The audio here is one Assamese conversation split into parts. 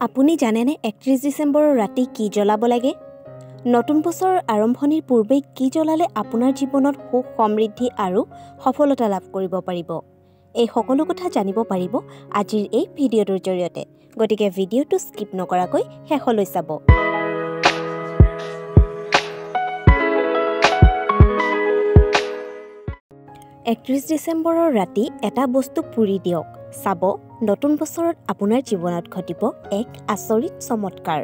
আপুনি জানেনে 31 ডিচেম্বৰৰ ৰাতি কি জ্বলাব লাগে? নতুন বছৰৰ আৰম্ভণিৰ পূৰ্বে কি জ্বলালে আপোনাৰ জীৱনত সুখ, সমৃদ্ধি আৰু সফলতা লাভ কৰিব পাৰিব? এই সকলো কথা জানিব পাৰিব আজিৰ এই ভিডিঅ'টোৰ জৰিয়তে। গতিকে ভিডিঅ'টো স্কিপ নকৰাকৈ শেষলৈ চাব। 31 ডিচেম্বৰৰ ৰাতি এটা বস্তু পুৰি দিয়ক। চাব, নতুন বছৰত আপোনাৰ জীৱনত ঘটিব এক আচৰিত চমৎকাৰ।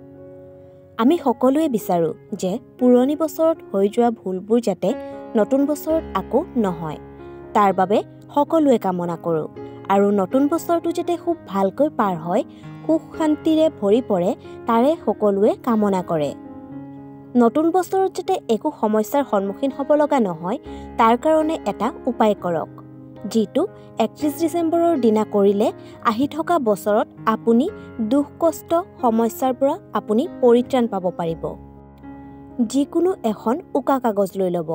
আমি সকলোৱে বিচাৰোঁ যে পুৰণি বছৰত হৈ যোৱা ভুলবোৰ যাতে নতুন বছৰত আকৌ নহয়। তাৰ বাবে সকলোৱে কামনা কৰোঁ আৰু নতুন বছৰটো যাতে খুব ভালকৈ পাৰ হয়, সুখ শান্তিৰে ভৰি পৰে তাৰে সকলোৱে কামনা কৰে। নতুন বছৰত যাতে একো সমস্যাৰ সন্মুখীন হ'ব লগা নহয়, তাৰ কাৰণে এটা উপায় কৰক, যিটো 31 ডিচেম্বৰৰ দিনা কৰিলে আহি থকা বছৰত আপুনি দুখ কষ্ট সমস্যাৰ পৰা আপুনি পৰিত্ৰাণ পাব পাৰিব। যিকোনো এখন উকা কাগজ লৈ ল'ব।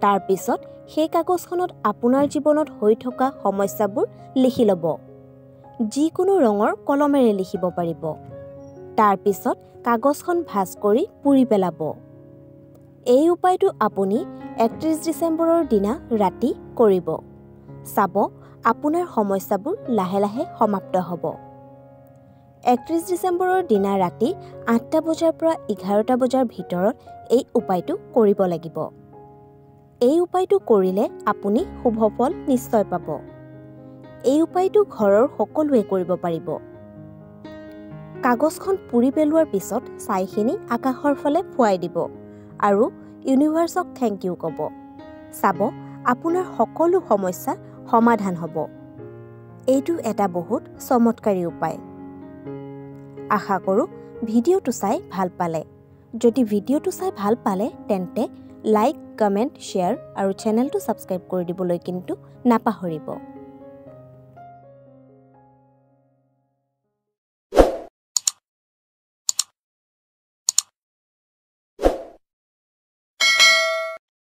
তাৰ পিছত সেই কাগজখনত আপোনাৰ জীৱনত হৈ থকা সমস্যাবোৰ লিখি ল'ব। যিকোনো ৰঙৰ কলমেৰে লিখিব পাৰিব। তাৰ পিছত কাগজখন ভাঁজ কৰি পুৰি পেলাব। এই উপায়টো আপুনি 31 ডিচেম্বৰৰ দিনা ৰাতি কৰিব। চাব, আপোনাৰ সমস্যাবোৰ লাহে লাহে সমাপ্ত হ'ব। 31 ডিচেম্বৰৰ দিনা ৰাতি 8টা বজাৰ পৰা 11টা বজাৰ ভিতৰত এই উপায়টো কৰিব লাগিব। এই উপায়টো কৰিলে আপুনি শুভ ফল নিশ্চয় পাব। এই উপায়টো ঘৰৰ সকলোৱে কৰিব পাৰিব। কাগজখন পুৰি পেলোৱাৰ পিছত ছাইখিনি আকাশৰ ফালে ফুৱাই দিব আৰু ইউনিভাৰ্ছক থেংক ইউ ক'ব। চাব, আপোনাৰ সকলো সমস্যা সমাধান হ'ব। এইটো এটা বহুত চমৎকাৰী উপায়। আশা কৰোঁ ভিডিঅ'টো চাই ভাল পালে। যদি ভিডিঅ'টো চাই ভাল পালে তেন্তে লাইক, কমেণ্ট, শ্বেয়াৰ আৰু চেনেলটো ছাবস্ক্ৰাইব কৰি দিবলৈ কিন্তু নাপাহৰিব।